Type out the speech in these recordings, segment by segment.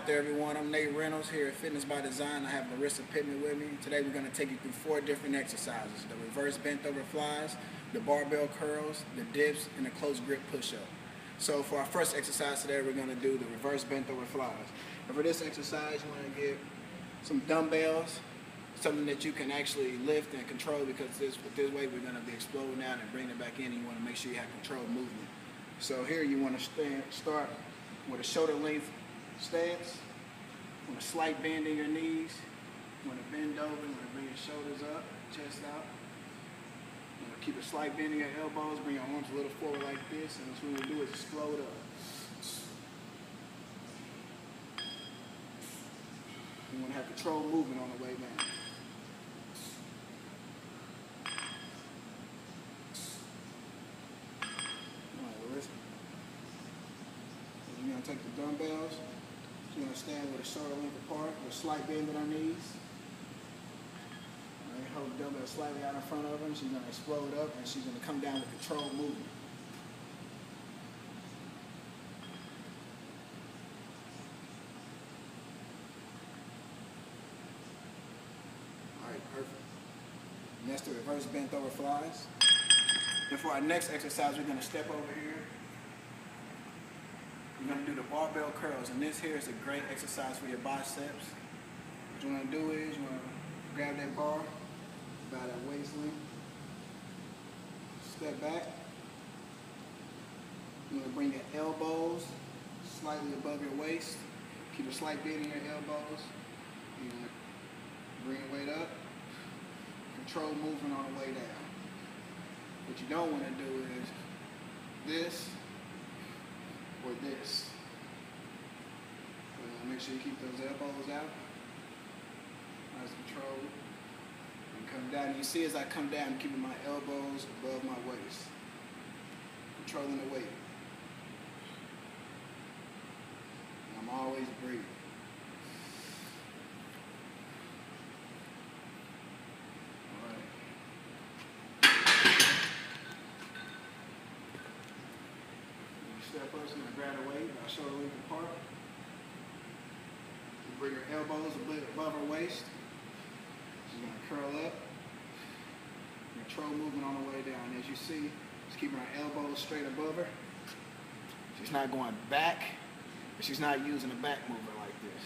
out there, everyone? I'm Nate Reynolds here at Fitness by Design. I have Marissa Pittman with me. Today we're going to take you through 4 different exercises: the reverse bent over flies, the barbell curls, the dips, and the close grip push-up. So for our first exercise today, we're going to do the reverse bent over flies. And for this exercise, you want to get some dumbbells, something that you can actually lift and control, because with this way we're going to be exploding out and bringing it back in, and you want to make sure you have controlled movement. So here you want to start with a shoulder length stance, with a slight bend in your knees. You want to bend over, you want to bring your shoulders up, chest out. You want to keep a slight bend in your elbows, bring your arms a little forward like this, and what we're going to do is explode up. You want to have controlled movement on the way down. You're going to take the dumbbells. You're going to stand with a shoulder length apart, with a slight bend in our knees. All right, hold the dumbbell slightly out in front of her. She's going to explode up, and she's going to come down with controlled movement. All right, perfect. And that's the reverse bent over flies. And for our next exercise, we're going to step over here. You're going to do the barbell curls, and this here is a great exercise for your biceps. What you want to do is you want to grab that bar about that waist length, step back. You want to bring your elbows slightly above your waist. Keep a slight bend in your elbows. You want to bring your weight up. Control movement on the way down. What you don't want to do is this or this. Make sure you keep those elbows out. Nice control. And come down. And you see as I come down, I'm keeping my elbows above my waist. Controlling the weight. And I'm always breathing. Step up, so you're going to grab the weight, our shoulder length apart. You bring your elbows a bit above her waist. She's going to curl up. Control movement on the way down. As you see, she's keeping her elbows straight above her. She's not going back, but she's not using a back mover like this.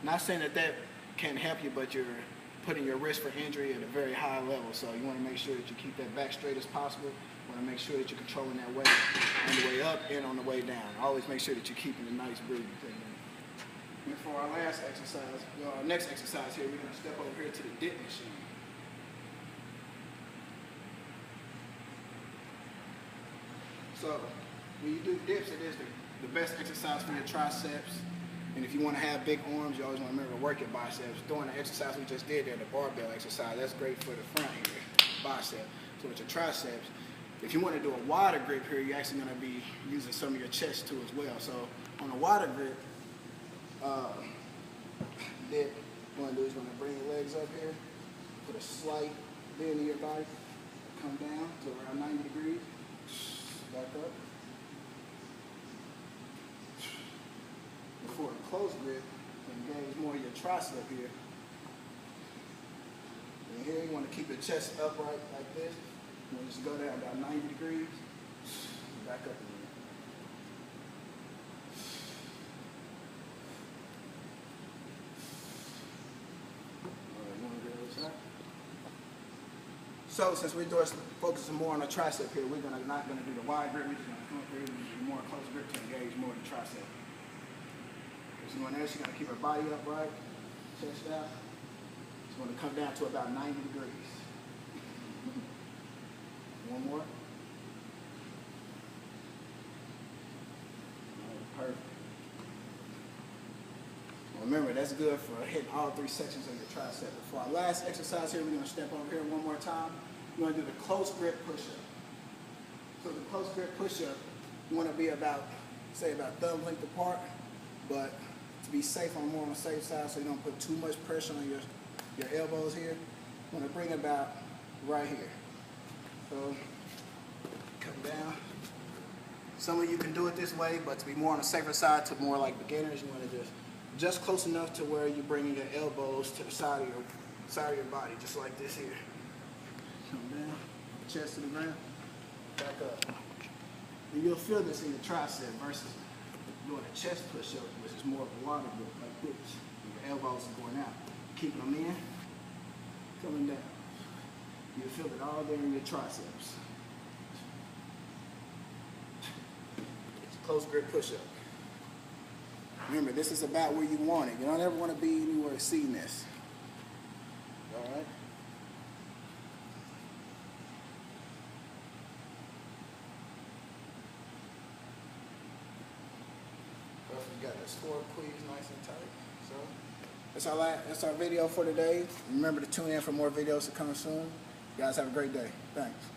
Not saying that that can't help you, but you're putting your risk for injury at a very high level. So you want to make sure that you keep that back straight as possible. You want to make sure that you're controlling that weight on the way up and on the way down. Always make sure that you're keeping a nice breathing thing. And for our last exercise, our next exercise here, we're going to step over here to the dip machine. So when you do dips, it is the best exercise for your triceps. And if you want to have big arms, you always want to remember to work your biceps. Doing the exercise we just did there, the barbell exercise, that's great for the front here, bicep. So with your triceps, if you want to do a wider grip here, you're actually going to be using some of your chest too as well. So on a wider grip, dip, what you want to do is you want to bring your legs up here, put a slight bend in your body, come down to around 90 degrees, back up. For a close grip, engage more of your tricep here. And here you want to keep your chest upright like this. You want to just go down about 90 degrees, back up again. All right, one good side. So since we're focusing more on the tricep here, we're not going to do the wide grip. We're just going to come up here and do more close grip to engage more of the tricep. She's going there, she's going to keep her body upright, chest out. She's going to come down to about 90 degrees. One more. Perfect. Well, remember, that's good for hitting all 3 sections of your tricep. For our last exercise here, we're going to step over here one more time. We're going to do the close grip push-up. So the close grip push-up, you want to be about, say, about thumb length apart, but to be safe, more on the safe side, so you don't put too much pressure on your elbows here. You want to bring it about right here. So come down. Some of you can do it this way, but to be more on the safer side, to more like beginners, you want to just just close enough to where you're bringing your elbows to the side of your body, just like this here. Come down, chest to the ground, back up. And you'll feel this in your tricep versus doing a chest push-up, which is more of a water grip like this. Your elbows are going out, keeping them in, coming down. You'll feel it all there in your triceps. Close grip push-up. Remember, this is about where you want it. You don't ever want to be anywhere exceeding this. All right? You got the score squeeze nice and tight. So that's our video for today. Remember to tune in for more videos to come soon. You guys have a great day. Thanks.